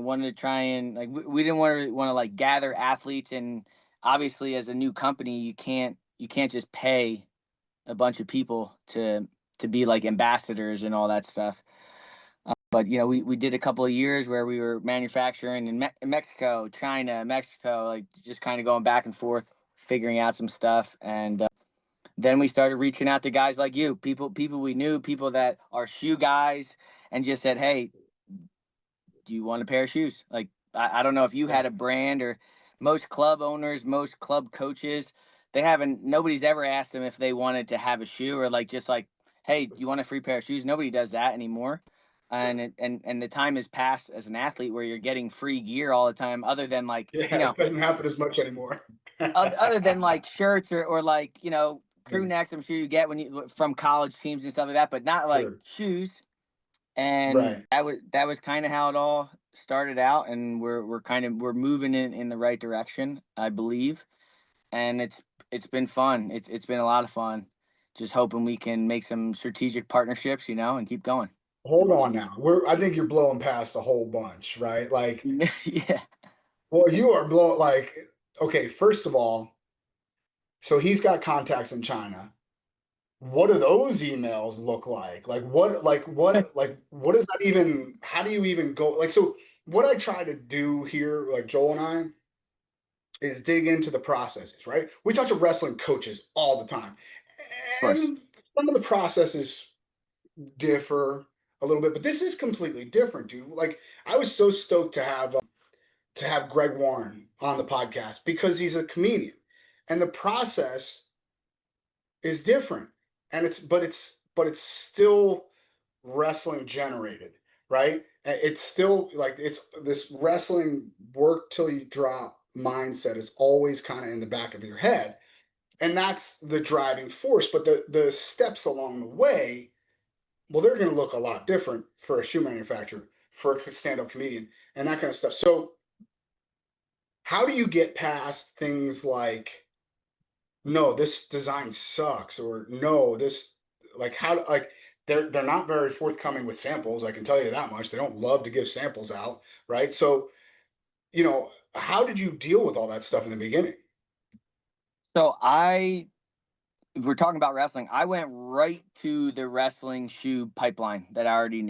Wanted to try and like we didn't want to like gather athletes, and obviously as a new company you can't just pay a bunch of people to be like ambassadors and all that stuff. But we did a couple of years where we were manufacturing in Mexico, China, Mexico, like just kind of going back and forth, figuring out some stuff, and then we started reaching out to guys like you, people we knew, people that are shoe guys, and just said, "Hey, do you want a pair of shoes?" Like I don't know if you Yeah. had a brand, or most club owners, most club coaches, they haven't. Nobody's ever asked them if they wanted to have a shoe, or like just like, "Hey, do you want a free pair of shoes?" Nobody does that anymore. And the time has passed as an athlete where you're getting free gear all the time, other than like Yeah, it doesn't happen as much anymore. other than like shirts, or like crew Yeah, necks. I'm sure you get when you from college teams and stuff like that, but not like sure. shoes. And Right. that was kind of how it all started out, and we're moving in the right direction, I believe. And it's been fun. It's been a lot of fun. Just hoping we can make some strategic partnerships, and keep going. Hold on now. I think you're blowing past a whole bunch, right? Like, Yeah. well, you are blowing like, okay, first of all, so he's got contacts in China. What do those emails look like? What does that even, how do you even go? Like, so what I try to do here, like Joel and I, is dig into the processes, right? We talk to wrestling coaches all the time. Of course. And some of the processes differ a little bit, but this is completely different, dude. Like I was so stoked to have Greg Warren on the podcast because he's a comedian, and the process is different, and it's still wrestling generated, right? It's still like it's this wrestling work till you drop mindset is always kind of in the back of your head, and that's the driving force. But the steps along the way, well, they're going to look a lot different for a shoe manufacturer, for a stand-up comedian, and that kind of stuff. So, how do you get past things like, no, this design sucks, or no, this like how like they're not very forthcoming with samples. I can tell you that much. They don't love to give samples out, right? So, how did you deal with all that stuff in the beginning? So if we're talking about wrestling, I went right to the wrestling shoe pipeline that I already knew.